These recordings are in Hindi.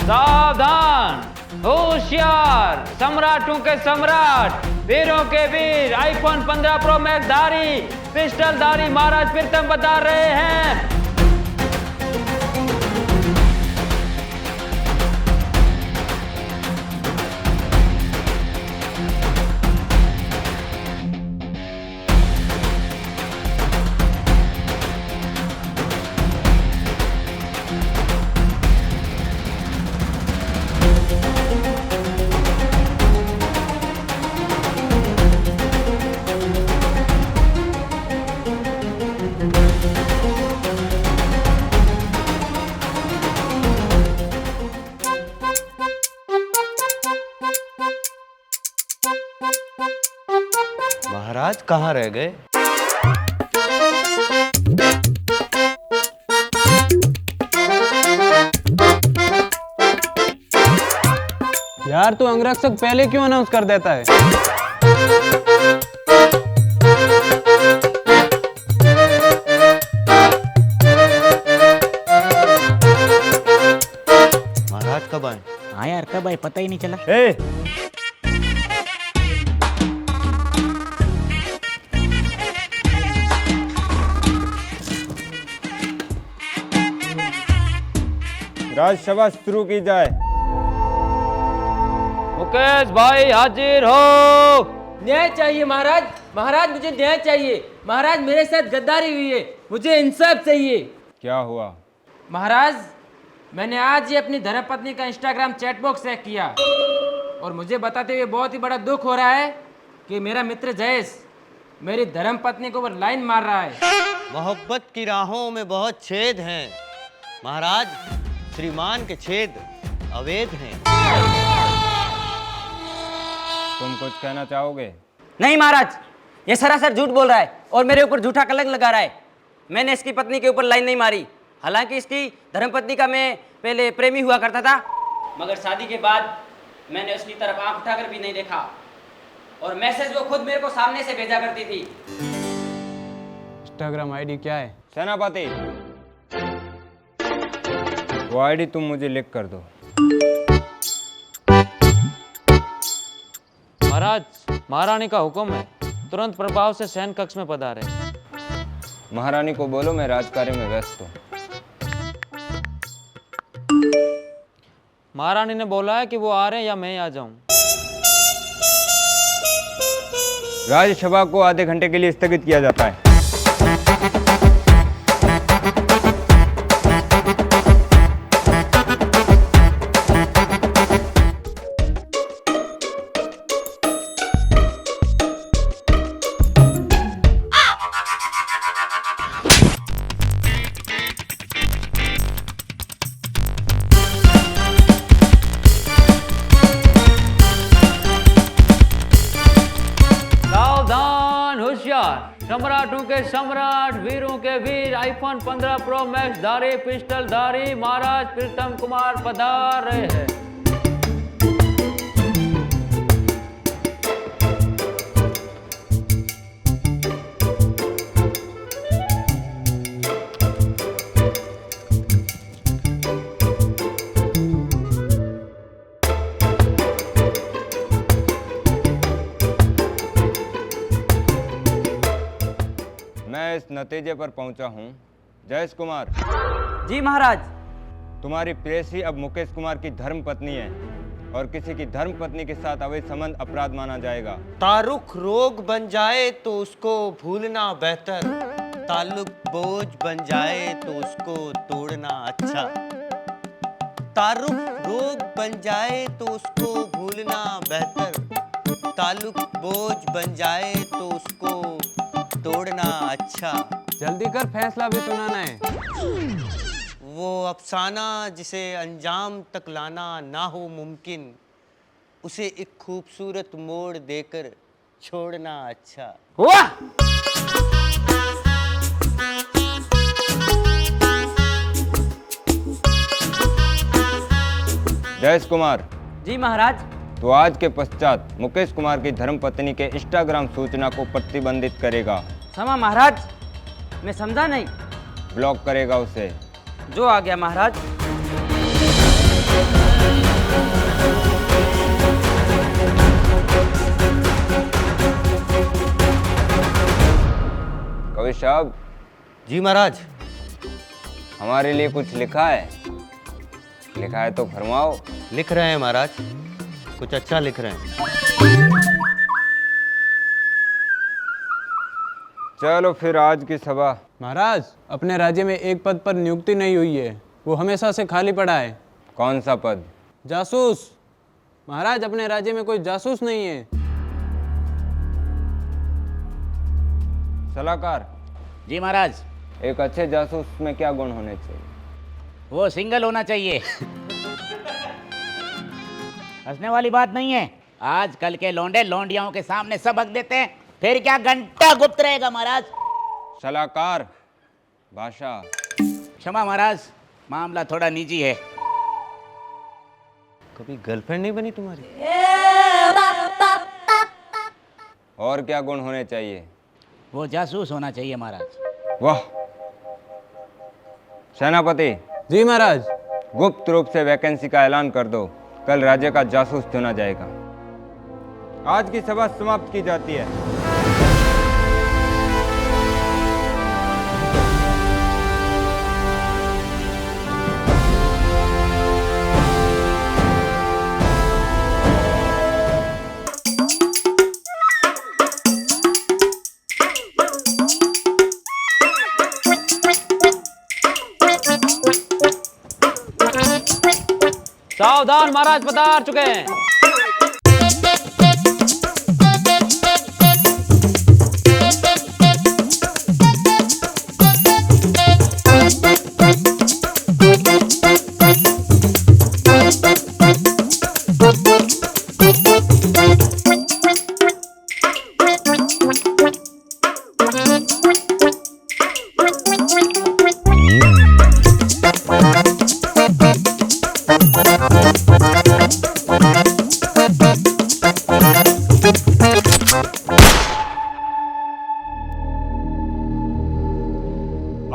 सावधान, होशियार, सम्राटों के सम्राट, वीरों के वीर, आईफोन 15 प्रो मैक्स धारी, पिस्टल धारी महाराज प्रीतम बता रहे हैं। महाराज कहाँ रह गए? यार तू अंगरक्षक पहले क्यों अनाउंस कर देता है? महाराज कब आए? हाँ यार कब आए पता ही नहीं चला। राजसभा शुरू की जाए। मुकेश भाई हाजिर हो। न्याय चाहिए महाराज, महाराज मुझे न्याय चाहिए। महाराज मेरे साथ गद्दारी हुई है, मुझे इंसाफ चाहिए। क्या हुआ? महाराज मैंने आज ही अपनी धर्मपत्नी का इंस्टाग्राम चैट बॉक्स हैक किया और मुझे बताते हुए बहुत ही बड़ा दुख हो रहा है कि मेरा मित्र जयेश मेरी धर्मपत्नी को लाइन मार रहा है। मोहब्बत की राहों में बहुत छेद हैं महाराज, श्रीमान के छेद अवैध हैं। तुम कुछ कहना चाहोगे? नहीं महाराज, ये सरासर झूठ बोल रहा है और मेरे ऊपर झूठा कलंक लगा रहा है। मैंने इसकी पत्नी के ऊपर लाइन नहीं मारी, हालांकि इसकी धर्मपत्नी का मैं पहले प्रेमी हुआ करता था, मगर शादी के बाद मैंने उसकी तरफ आंख उठाकर भी नहीं देखा और मैसेज वो खुद मेरे को सामने से भेजा करती थी। इंस्टाग्राम आईडी क्या है? सेनापति, वो आईडी तुम मुझे लिख कर दो। महाराज, महारानी का हुक्म है, तुरंत प्रभाव से शयन कक्ष में पधारे। महारानी को बोलो मैं राजकार्य में व्यस्त हूँ। महारानी ने बोला है कि वो आ रहे हैं या मैं आ जाऊं। राज्यसभा को आधे घंटे के लिए स्थगित किया जाता है। सम्राटों के सम्राट, वीरों के वीर, आईफोन 15 प्रो मैक्स धारी, पिस्टल धारी महाराज प्रीतम कुमार पधार रहे हैं। मैं इस नतीजे पर पहुंचा हूं, जयेश कुमार जी महाराज। तुम्हारी प्रेयसी अब मुकेश कुमार की धर्म पत्नी है और किसी की धर्म पत्नी के साथ अवैध संबंध अपराध माना जाएगा। तारुख रोग बन जाए तो उसको भूलना बेहतर, ताल्लुक बोझ बन जाए तो उसको तोड़ना अच्छा। तारुख रोग बन जाए तो उसको भूलना बेहतर, ताल्लुक बोझ बन जाए तो उसको तोड़ना अच्छा। जल्दी कर, फैसला भी सुनाना है। वो अफसाना जिसे अंजाम तक लाना ना हो मुमकिन, उसे एक खूबसूरत मोड़ देकर छोड़ना अच्छा। वाह! जयेश कुमार जी महाराज। तो आज के पश्चात मुकेश कुमार की धर्मपत्नी के इंस्टाग्राम सूचना को प्रतिबंधित करेगा। क्षमा महाराज, मैं समझा नहीं। ब्लॉक करेगा उसे। जो आ गया महाराज। अभी साहब, जी महाराज। हमारे लिए कुछ लिखा है? लिखा है तो फरमाओ। लिख रहे हैं महाराज, कुछ अच्छा लिख रहे हैं। चलो फिर आज की सभा। महाराज, अपने राज्य में एक पद पर नियुक्ति नहीं हुई है, वो हमेशा से खाली पड़ा है। कौन सा पद? जासूस। महाराज, अपने राज्य में कोई जासूस नहीं है। सलाहकार, जी महाराज। एक अच्छे जासूस में क्या गुण होने चाहिए? वो सिंगल होना चाहिए। हंसने वाली बात नहीं है। आजकल के लौंडे लौंडियाओं के सामने सबक देते हैं, फिर क्या घंटा गुप्त रहेगा महाराज। सलाहकार, भाषा। क्षमा महाराज, मामला थोड़ा निजी है। कभी गर्लफ्रेंड नहीं बनी तुम्हारी? और क्या गुण होने चाहिए? वो जासूस होना चाहिए महाराज। वाह। सेनापति जी महाराज। गुप्त रूप से वैकेंसी का ऐलान कर दो, कल राज्य का जासूस चुना जाएगा। आज की सभा समाप्त की जाती है। सावधान, महाराज पधार चुके हैं।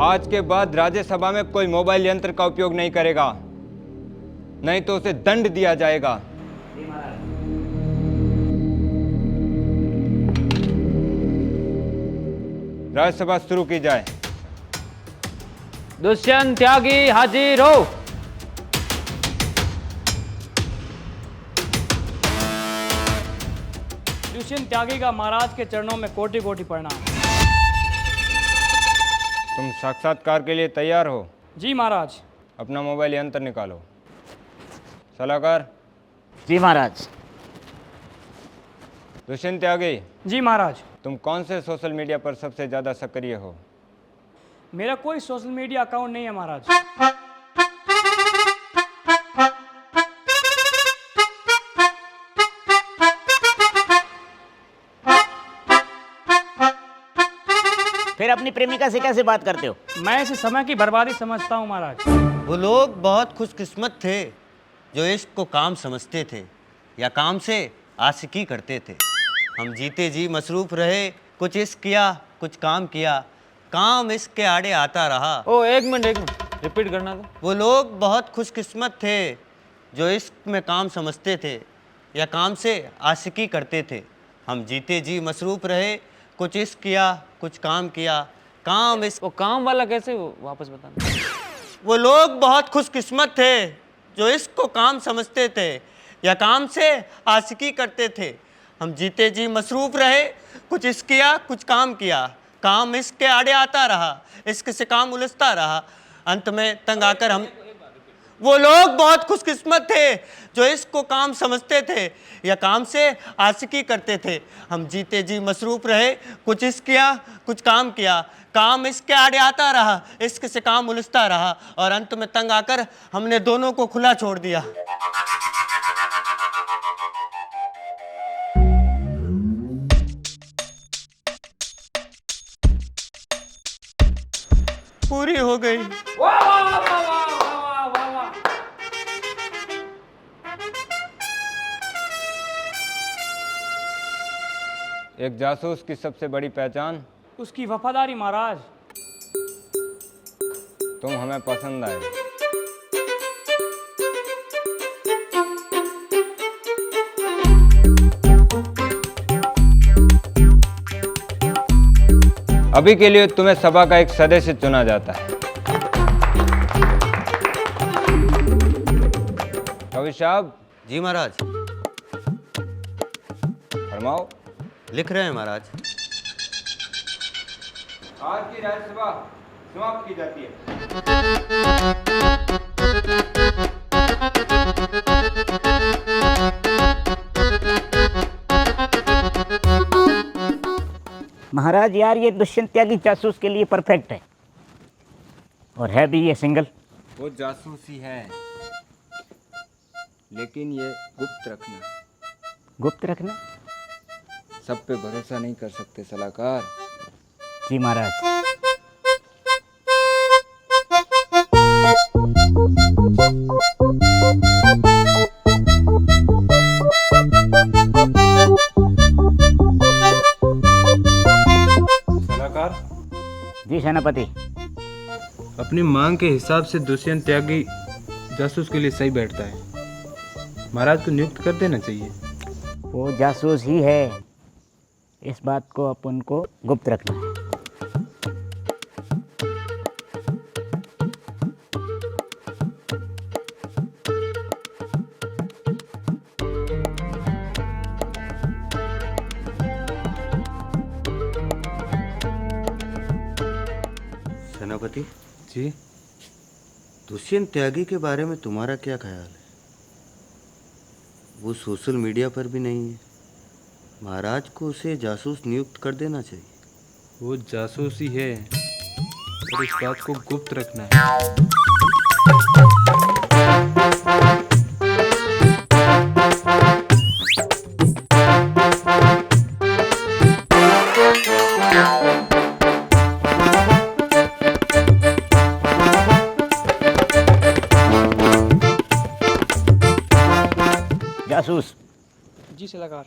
आज के बाद राज्यसभा में कोई मोबाइल यंत्र का उपयोग नहीं करेगा, नहीं तो उसे दंड दिया जाएगा। राज्यसभा शुरू की जाए। दुष्यंत त्यागी हाजिर हो। दुष्यंत त्यागी का महाराज के चरणों में कोटि कोटि प्रणाम। तुम साक्षात्कार के लिए तैयार हो? जी महाराज। अपना मोबाइल यंत्र निकालो। सलाहकार। जी महाराज। दुष्यंत त्यागी, जी महाराज। तुम कौन से सोशल मीडिया पर सबसे ज्यादा सक्रिय हो? मेरा कोई सोशल मीडिया अकाउंट नहीं है महाराज। फिर अपनी प्रेमिका से कैसे बात करते हो? मैं इसे समय की बर्बादी समझता हूँ महाराज। वो लोग बहुत खुशकिस्मत थे जो इश्क को काम समझते थे या काम से आशिकी करते थे। हम जीते जी मसरूफ रहे, कुछ इश्क किया, कुछ काम किया, काम इश्क के आड़े आता रहा। ओ एक मिनट रिपीट करना तो। वो लोग बहुत खुशकिस्मत थे जो इश्क में काम समझते थे या काम से आशिकी करते थे। हम जीते जी मसरूफ रहे, कुछ इश्क किया, कुछ काम किया, काम इश्क। वो काम वाला कैसे वापस बताना? वो लोग बहुत खुशकिस्मत थे जो इश्क को काम समझते थे या काम से आशिकी करते थे। हम जीते जी मसरूफ रहे, कुछ इश्क किया, कुछ काम किया, काम इश्क के आड़े आता रहा, इश्क से काम उलझता रहा, अंत में तंग आकर हम। वो लोग बहुत खुशकिस्मत थे जो इश्क को काम समझते थे या काम से आशिकी करते थे। हम जीते जी मसरूफ रहे, कुछ इश्क किया, कुछ काम किया, काम इश्क के आड़े आता रहा, इश्क से काम उलझता रहा और अंत में तंग आकर हमने दोनों को खुला छोड़ दिया। पूरी हो गई। वाह वाह वाह वाह वाह वाह वाह वाह। एक जासूस की सबसे बड़ी पहचान? उसकी वफादारी महाराज। तुम हमें पसंद आए। अभी के लिए तुम्हें सभा का एक सदस्य चुना जाता है। कवि साहब। जी महाराज। फरमाओ। लिख रहे हैं महाराज। आज की राज्यसभा समाप्त की जाती है। महाराज यार ये दुष्यंत त्यागी जासूस के लिए परफेक्ट है, और है भी ये सिंगल। वो जासूसी है, लेकिन ये गुप्त रखना। गुप्त रखना? सब पे भरोसा नहीं कर सकते सलाहकार। जी महाराज। सलाहकार, जी सेनापति। अपनी मांग के हिसाब से दुष्यंत त्यागी जासूस के लिए सही बैठता है। महाराज को नियुक्त कर देना चाहिए। वो जासूस ही है, इस बात को अपन को गुप्त रखना है। सेनापति जी। दुष्यंत त्यागी के बारे में तुम्हारा क्या ख्याल है? वो सोशल मीडिया पर भी नहीं है। महाराज को उसे जासूस नियुक्त कर देना चाहिए। वो जासूस ही है, और इस बात को गुप्त रखना है। जासूस। जी सलाहकार,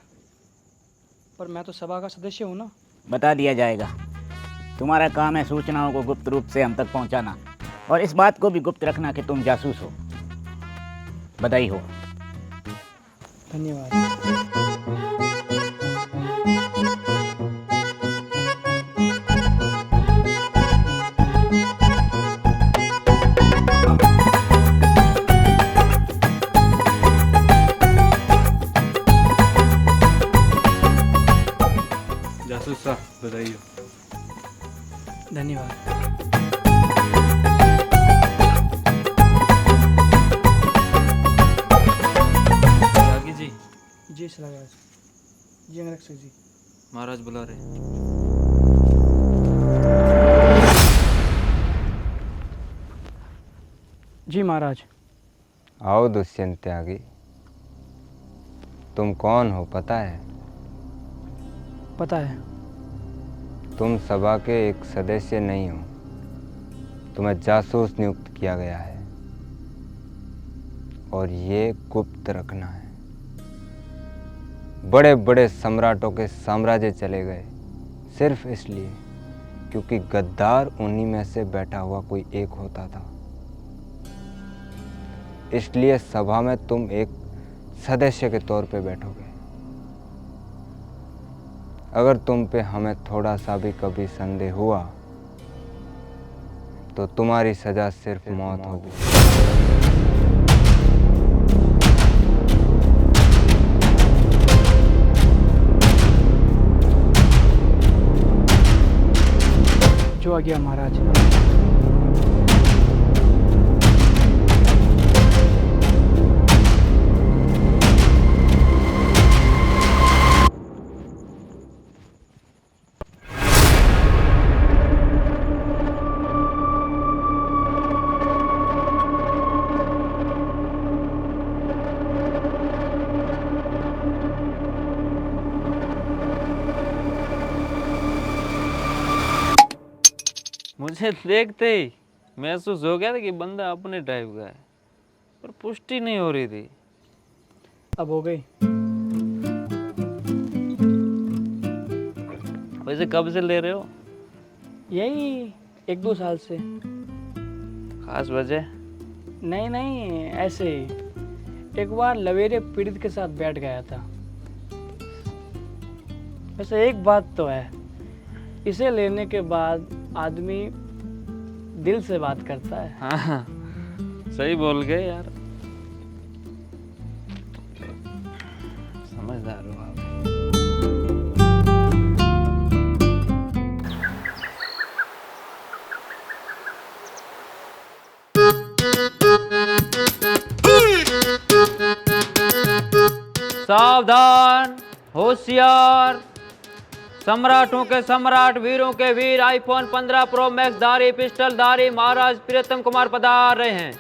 पर मैं तो सभा का सदस्य हूँ ना। बता दिया जाएगा। तुम्हारा काम है सूचनाओं को गुप्त रूप से हम तक पहुंचाना, और इस बात को भी गुप्त रखना कि तुम जासूस हो। बधाई हो। धन्यवाद। जासूस साहब, बधाई हो। धन्यवाद। त्यागी जी। जी सलाहकार जी। अंगरक्षक जी। महाराज बुला रहे। जी महाराज। आओ दुष्यंत त्यागी। तुम कौन हो पता है? पता है। तुम सभा के एक सदस्य नहीं हो, तुम्हें जासूस नियुक्त किया गया है, और ये गुप्त रखना है। बड़े बड़े सम्राटों के साम्राज्य चले गए सिर्फ इसलिए क्योंकि गद्दार उन्हीं में से बैठा हुआ कोई एक होता था। इसलिए सभा में तुम एक सदस्य के तौर पे बैठोगे। अगर तुम पे हमें थोड़ा सा भी कभी संदेह हुआ तो तुम्हारी सजा सिर्फ मौत होगी। जो आ गया महाराज। मुझे देखते ही महसूस हो गया था कि बंदा अपने टाइप का है, पर पुष्टि नहीं हो रही थी। अब हो गई। वैसे कब से ले रहे हो? यही 1-2 साल से। खास वजह? नहीं नहीं, ऐसे ही। एक बार लवेरे पीड़ित के साथ बैठ गया था। वैसे एक बात तो है, इसे लेने के बाद आदमी दिल से बात करता है। हाँ सही बोल गए यार, समझदार हो आप। सावधान, होशियार, सम्राटों के सम्राट, वीरों के वीर, आईफोन 15 प्रो मैक्स धारी, पिस्टल धारी महाराज प्रियतम कुमार पधार रहे हैं।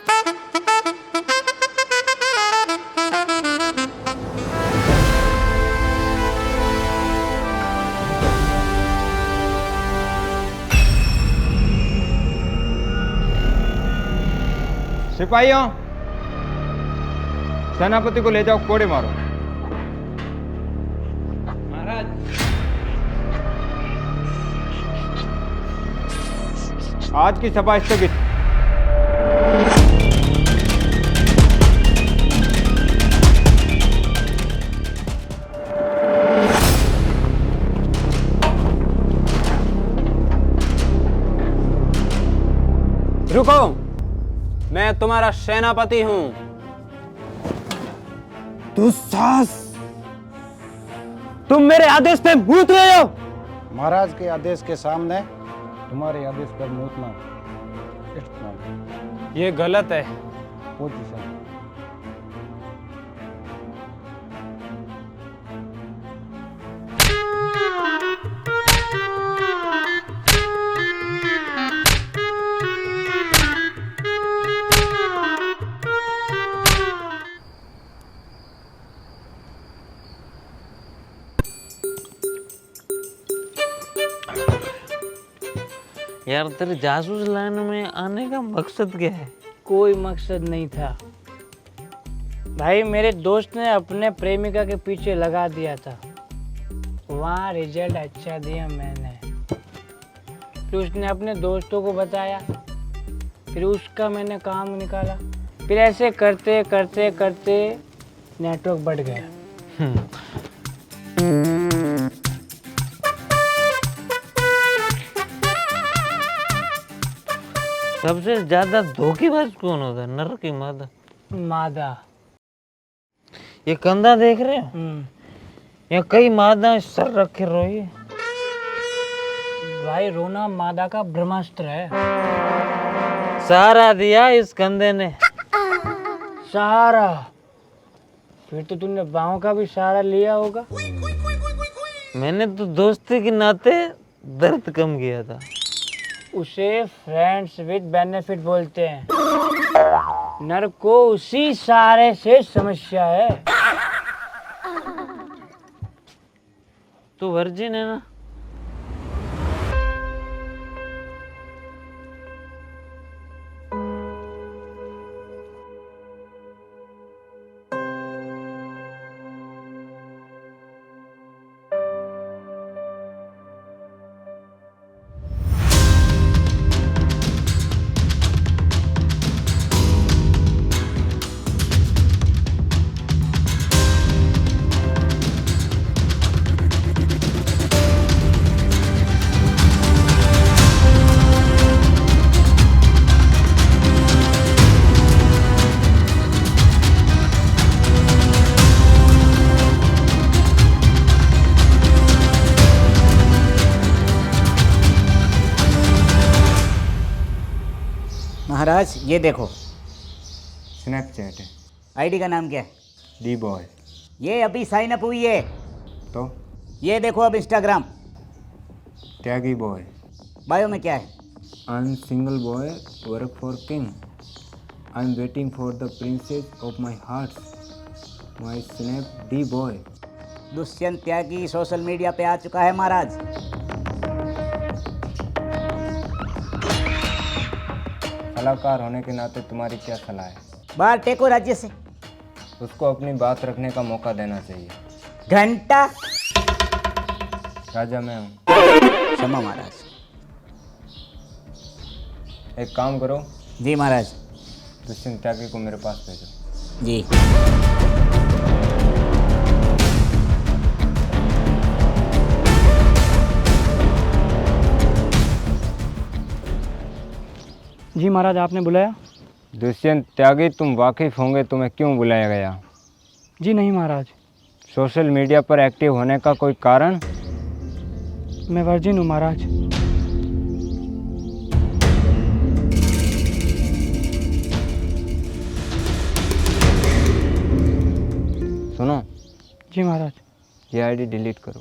सिपाहियों, सेनापति को ले जाओ, कोड़े मारो। महाराज आज की सभा स्थगित। रुको, मैं तुम्हारा सेनापति हूं। दुस्साहस, तुम मेरे आदेश पे मुंह उतरे हो। महाराज के आदेश के सामने तुम्हारे आदेश पर मुँह ये गलत है। पोजीशन। यार तेरे जासूस लाइन में आने का मकसद क्या है? कोई मकसद नहीं था भाई, मेरे दोस्त ने अपने प्रेमिका के पीछे लगा दिया था। वहाँ रिजल्ट अच्छा दिया मैंने, फिर उसने अपने दोस्तों को बताया, फिर उसका मैंने काम निकाला, फिर ऐसे करते करते करते नेटवर्क बढ़ गया। सबसे ज्यादा धोखेबाज कौन होता है? नर की मादा? मादा। ये कंधा देख रहे हो? यहाँ कई मादा सर रखे रोई। भाई रोना मादा का ब्रह्मास्त्र है। सहारा दिया इस कंधे ने। सहारा? फिर तो तूने बाहों का भी सहारा लिया होगा। मैंने तो दोस्ती के नाते दर्द कम किया था। उसे फ्रेंड्स विद बेनिफिट बोलते हैं। नर को उसी सहारे से समस्या है। तू वर्जिन है ना? महाराज ये देखो, स्नैपचैट है। आईडी का नाम क्या है? D boy. ये अभी साइन अप हुई है। तो ये देखो अब इंस्टाग्राम। त्यागी बॉय। बायो में क्या है? I am single boy, work for king. I am waiting for the princess of my heart. My snap D boy. Dushyant Tyagi social media पे आ चुका है महाराज। कलाकार होने के नाते तुम्हारी क्या सलाह है? बाहर टेको राज्य से। उसको अपनी बात रखने का मौका देना चाहिए। घंटा। राजा मैं हूँ। क्षमा महाराज। एक काम करो, जी महाराज। दुष्यंत त्यागी को मेरे पास भेजो। जी। जी महाराज, आपने बुलाया? दुष्यंत त्यागी, तुम वाकिफ होंगे तुम्हें क्यों बुलाया गया? जी नहीं महाराज। सोशल मीडिया पर एक्टिव होने का कोई कारण? मैं वर्जिन हूँ महाराज। सुनो, जी महाराज। ये आईडी डिलीट करो,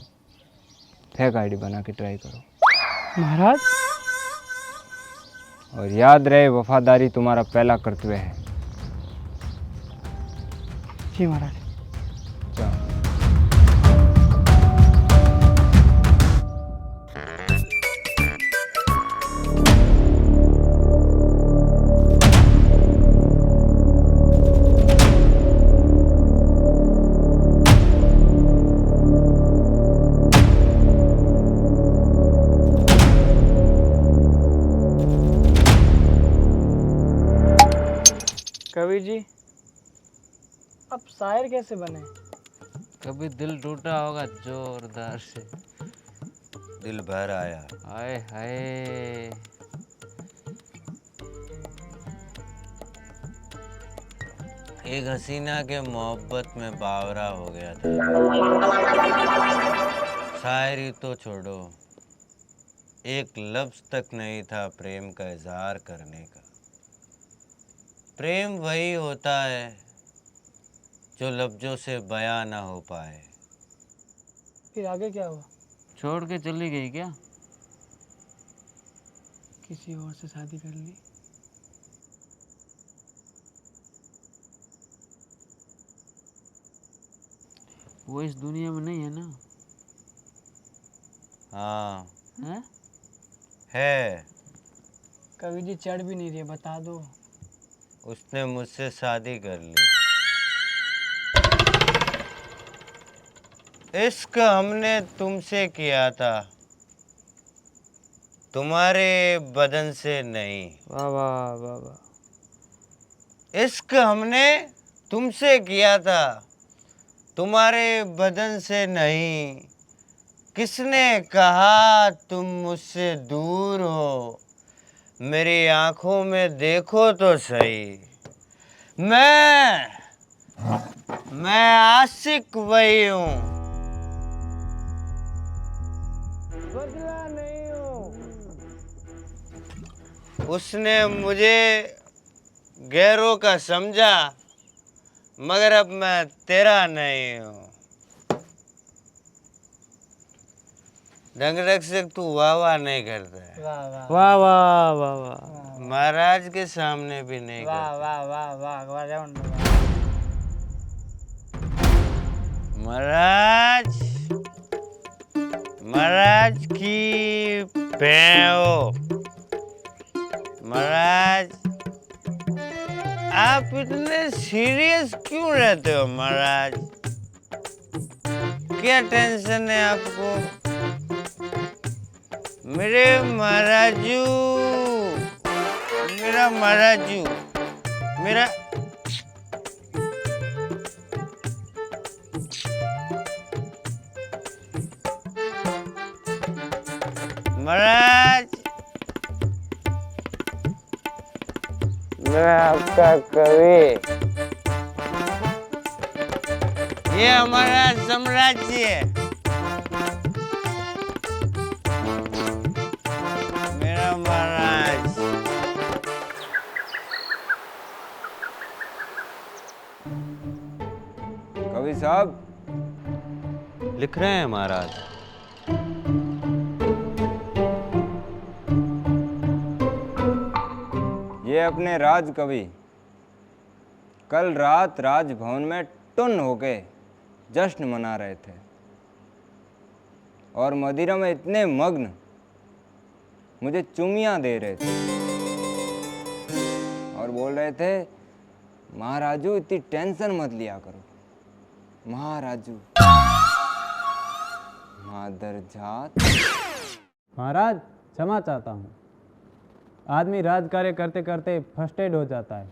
फेक आईडी बना के ट्राई करो। महाराज? और याद रहे, वफादारी तुम्हारा पहला कर्तव्य है। जी महाराज। जाओ। कवि जी, अब शायर कैसे बने? कभी दिल टूटा होगा जोरदार से, दिल भर आया। हाय हाय। एक हसीना के मोहब्बत में बावरा हो गया था। शायरी तो छोड़ो, एक लफ्ज तक नहीं था प्रेम का इजहार करने का। प्रेम वही होता है जो लफ्जों से बयां ना हो पाए। फिर आगे क्या हुआ? छोड़ के चली गई क्या? किसी और से शादी कर ली? वो इस दुनिया में नहीं है ना? हाँ हैं? है। कवि जी चढ़ भी नहीं रही, बता दो। उसने मुझसे शादी कर ली। इश्क हमने तुमसे किया था, तुम्हारे बदन से नहीं। वाह वाह वाह वाह। इश्क हमने तुमसे किया था, तुम्हारे बदन से नहीं। किसने कहा तुम मुझसे दूर हो, मेरी आंखों में देखो तो सही। मैं आशिक वही हूँ, बदला नहीं हूँ। उसने मुझे गैरों का समझा, मगर अब मैं तेरा नहीं हूँ। ढंग से तू वाह वाह नहीं करता है। वाह वाह वाह वाह वाह वाह। महाराज के सामने भी नहीं वाह करता। वाह वाह वाह वाह राउंड। महाराज, महाराज की पैओ। महाराज, आप इतने सीरियस क्यों रहते हो महाराज? क्या टेंशन है आपको? मेरे महाराजू, मेरा महाराजू, मेरा महाराज, मैं आपका कवि। ये हमारा साम्राज्य है, मेरा महाराज। कवि साहब, लिख रहे हैं महाराज। ये अपने राज कवि कल रात राजभवन में टुन होके जश्न मना रहे थे और मदिरा में इतने मग्न मुझे चुमियां दे रहे थे और बोल रहे थे, महाराजू इतनी टेंशन मत लिया करो। महाराजू, मादरजात। महाराज, क्षमा चाहता हूँ। आदमी राज कार्य करते करते फर्स्टेड हो जाता है,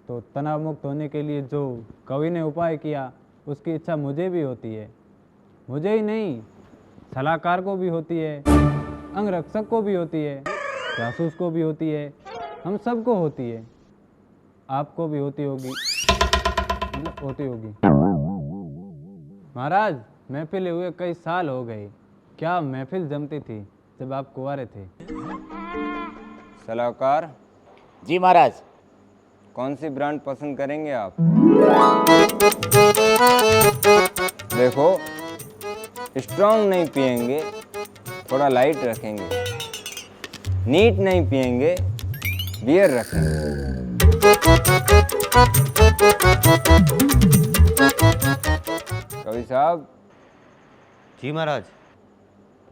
तो तनाव मुक्त होने के लिए जो कवि ने उपाय किया उसकी इच्छा मुझे भी होती है। मुझे ही नहीं, सलाहकार को भी होती है, अंगरक्षक को भी होती है, जासूस को भी होती है, हम सबको होती है, आपको भी होती होगी, मतलब होती होगी। महाराज, महफिल हुए कई साल हो गए, क्या महफिल जमती थी जब आप कुंवारे थे। सलाहकार, जी महाराज। कौन सी ब्रांड पसंद करेंगे आप? देखो, स्ट्रॉन्ग नहीं पिएंगे, थोड़ा लाइट रखेंगे। नीट नहीं पिएंगे, बियर रखेंगे। कवि साहब। जी महाराज।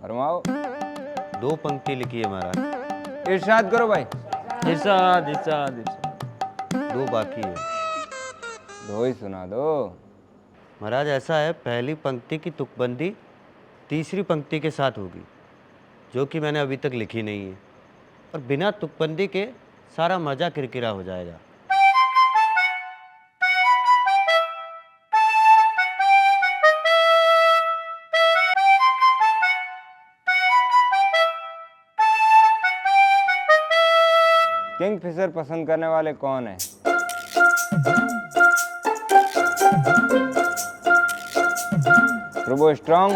फरमाओ। 2 पंक्ति लिखी है महाराज। इरशाद करो भाई। इरशाद इरशाद इरशाद। 2 बाकी है। 2 ही सुना दो। महाराज ऐसा है, पहली पंक्ति की तुकबंदी तीसरी पंक्ति के साथ होगी, जो कि मैंने अभी तक लिखी नहीं है, और बिना तुकबंदी के सारा मजा किरकिरा हो जाएगा। किंगफिशर पसंद करने वाले कौन है? ट्रूबो स्ट्रॉन्ग।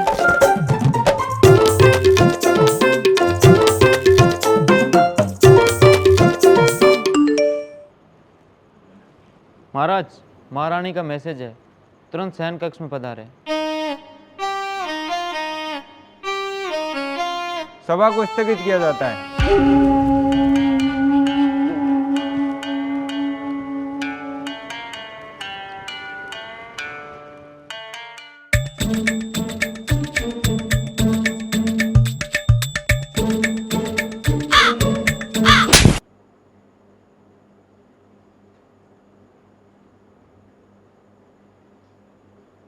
महाराज, महारानी का मैसेज है, तुरंत शयन कक्ष में पधारे। सभा को स्थगित किया जाता है।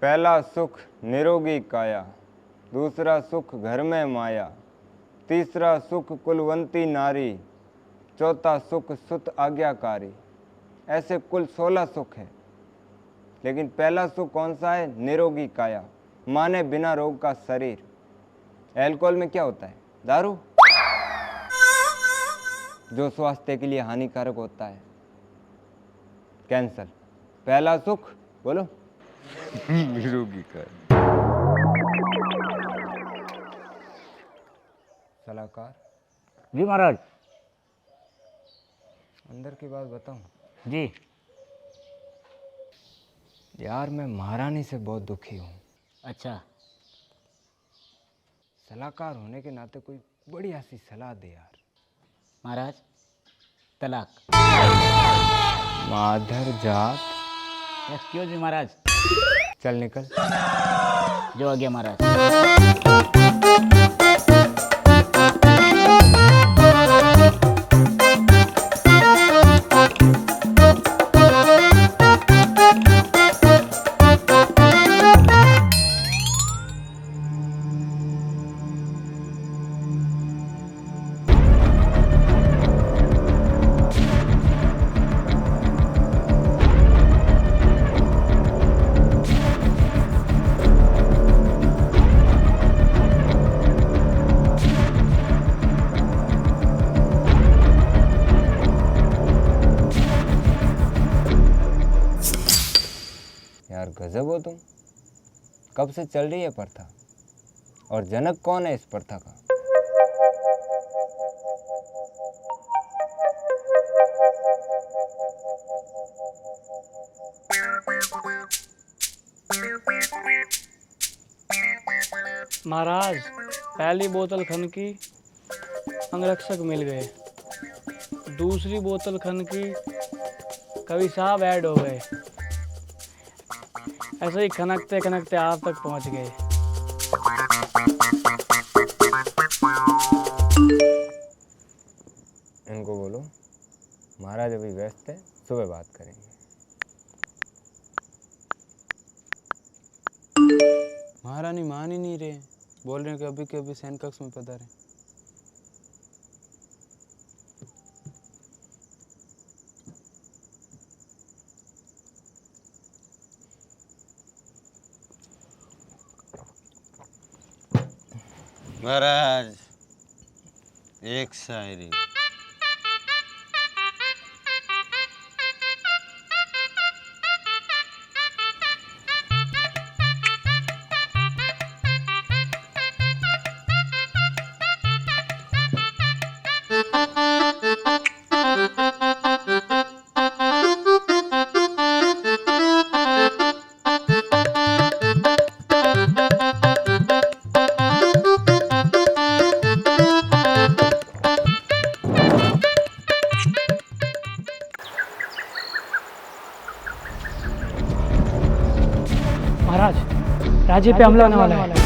पहला सुख निरोगी काया, दूसरा सुख घर में माया, तीसरा सुख कुलवंती नारी, चौथा सुख सुत आज्ञाकारी। ऐसे कुल 16 सुख है, लेकिन पहला सुख कौन सा है? निरोगी काया, माने बिना रोग का शरीर। अल्कोहल में क्या होता है? दारू, जो स्वास्थ्य के लिए हानिकारक होता है। कैंसर। पहला सुख बोलो निरोगी काया। सलाहकार जी महाराज। अंदर की बात बताऊं? जी। यार, मैं महारानी से बहुत दुखी हूँ। अच्छा। सलाहकार होने के नाते कोई बढ़िया सी सलाह दे यार। महाराज, तलाक। माधर जात। एक्सक्यूज मी महाराज। चल निकल। जो आ गया महाराज। यार गजब हो तुम। कब से चल रही है प्रथा, और जनक कौन है इस प्रथा का? महाराज, पहली बोतल खन की अंगरक्षक मिल गए, दूसरी बोतल खन की कवि साहब ऐड हो गए। ऐसे ही खनकते खनकते आप तक पहुंच गए। इनको बोलो महाराज अभी व्यस्त है, सुबह बात करेंगे। महारानी मान ही नहीं रहे, बोल रहे हैं कि अभी के अभी शयन कक्ष में पधारे। महाराज, एक शायरी। महाराज राज्य पे हमला होने वाला है।